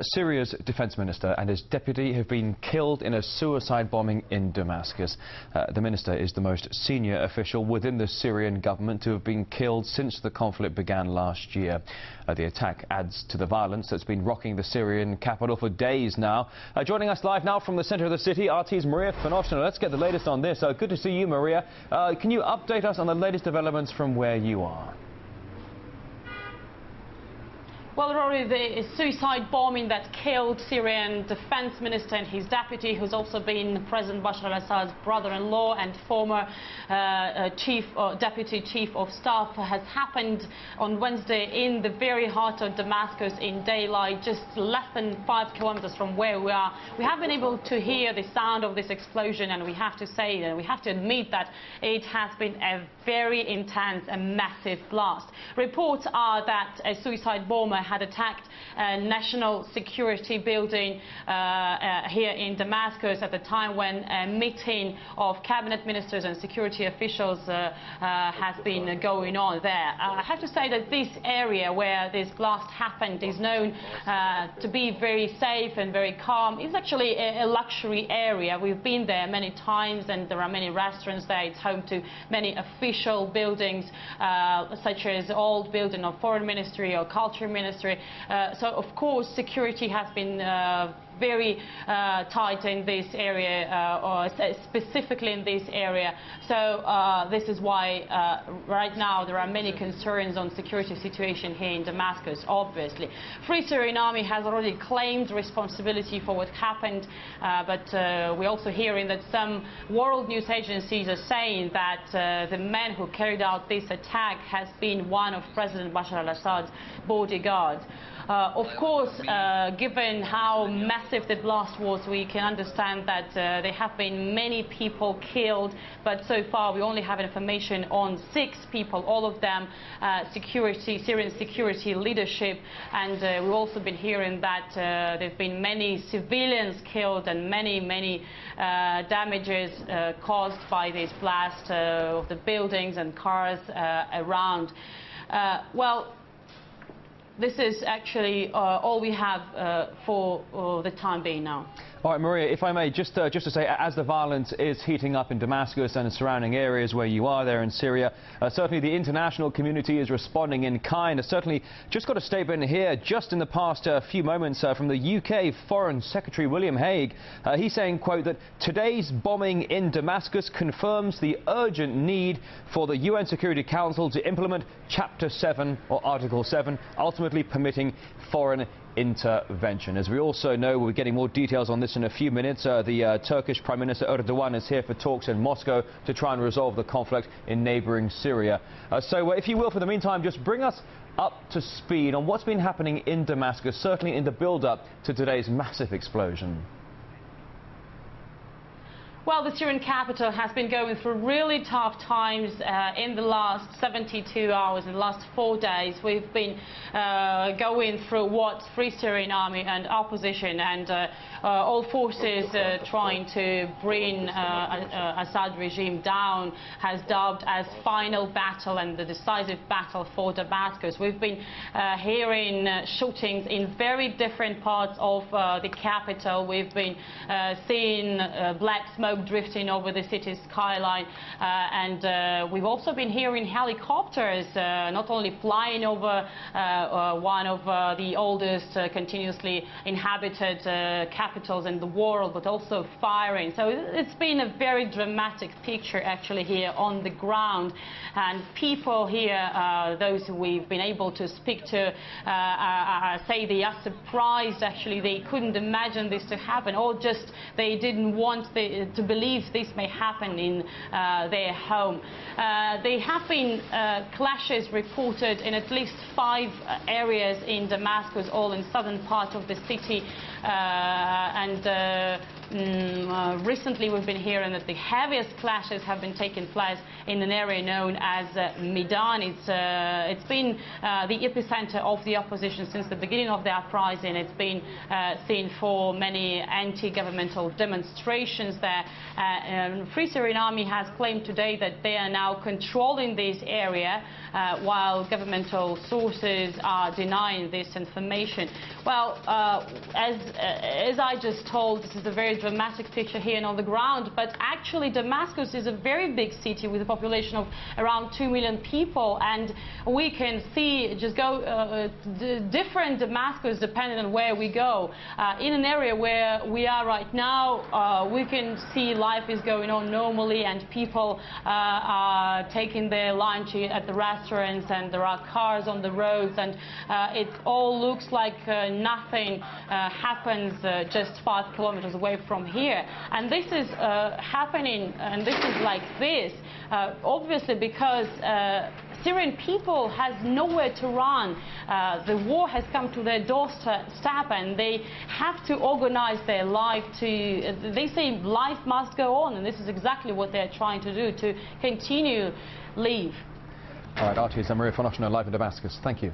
Syria's defense minister and his deputy have been killed in a suicide bombing in Damascus. The minister is the most senior official within the Syrian government to have been killed since the conflict began last year. The attack adds to the violence that's been rocking the Syrian capital for days now. Joining us live now from the centre of the city, RT's Maria Finovshina. Let's get the latest on this. Good to see you, Maria. Can you update us on the latest developments from where you are? Well, Rory, the suicide bombing that killed Syrian defense minister and his deputy, who's also been President Bashar al-Assad's brother-in-law and former deputy chief of staff, has happened on Wednesday in the very heart of Damascus in daylight, just less than 5 kilometers from where we are. We have been able to hear the sound of this explosion, and we have to say, and we have to admit that it has been a very intense and massive blast. Reports are that a suicide bomber had attacked a national security building here in Damascus at the time when a meeting of cabinet ministers and security officials has been going on there. I have to say that this area where this blast happened is known to be very safe and very calm. It's actually a luxury area. We've been there many times, and there are many restaurants there. It's home to many official buildings, such as old building of foreign ministry or culture ministry. So of course security has been very tight in this area, or specifically in this area. So this is why right now there are many concerns on security situation here in Damascus, obviously. Free Syrian Army has already claimed responsibility for what happened, but we're also hearing that some world news agencies are saying that the man who carried out this attack has been one of President Bashar al-Assad's bodyguards. Of course, given how massive the blast was, we can understand that there have been many people killed, but so far we only have information on 6 people, all of them Syrian security leadership, and we've also been hearing that there have been many civilians killed and many damages caused by this blast of the buildings and cars around. Well, this is actually all we have for the time being now. All right, Maria, if I may, just to say, as the violence is heating up in Damascus and the surrounding areas where you are there in Syria, certainly the international community is responding in kind. Certainly just got a statement here just in the past few moments from the UK Foreign Secretary William Hague. He's saying, quote, that today's bombing in Damascus confirms the urgent need for the UN Security Council to implement Chapter 7 or Article 7, ultimately permitting foreign intervention. As we also know, we're getting more details on this in a few minutes. The Turkish Prime Minister Erdogan is here for talks in Moscow to try and resolve the conflict in neighbouring Syria. So if you will, for the meantime, just bring us up to speed on what's been happening in Damascus, certainly in the build-up to today's massive explosion. Well, the Syrian capital has been going through really tough times in the last 72 hours, in the last 4 days. We've been going through what Free Syrian Army and opposition and all forces trying to bring Assad regime down has dubbed as final battle and the decisive battle for Damascus. We've been hearing shootings in very different parts of the capital. We've been seeing black smoke drifting over the city's skyline, and we've also been hearing helicopters not only flying over one of the oldest continuously inhabited capitals in the world, but also firing. So it's been a very dramatic picture actually here on the ground, and people here, those who we've been able to speak to, say they are surprised. Actually, they couldn't imagine this to happen, or just they didn't want to believe this may happen in their home. There have been clashes reported in at least 5 areas in Damascus, all in southern part of the city, and Recently we've been hearing that the heaviest clashes have been taking place in an area known as Medan. It's been the epicenter of the opposition since the beginning of the uprising. It's been seen for many anti-governmental demonstrations there. Free Syrian Army has claimed today that they are now controlling this area, while governmental sources are denying this information. Well, as I just told, this is a very dramatic picture here on the ground, but actually Damascus is a very big city with a population of around 2 million people, and we can see just go different Damascus depending on where we go. In an area where we are right now, we can see life is going on normally, and people are taking their lunch at the restaurants, and there are cars on the roads, and it all looks like nothing happens just 5 kilometers away from here. And this is happening, and this is like this, obviously because Syrian people has nowhere to run. The war has come to their doorstep, and they have to organize their life to, they say life must go on, and this is exactly what they're trying to do, to continue live. All right, Archie Zamaria live in Damascus. Thank you.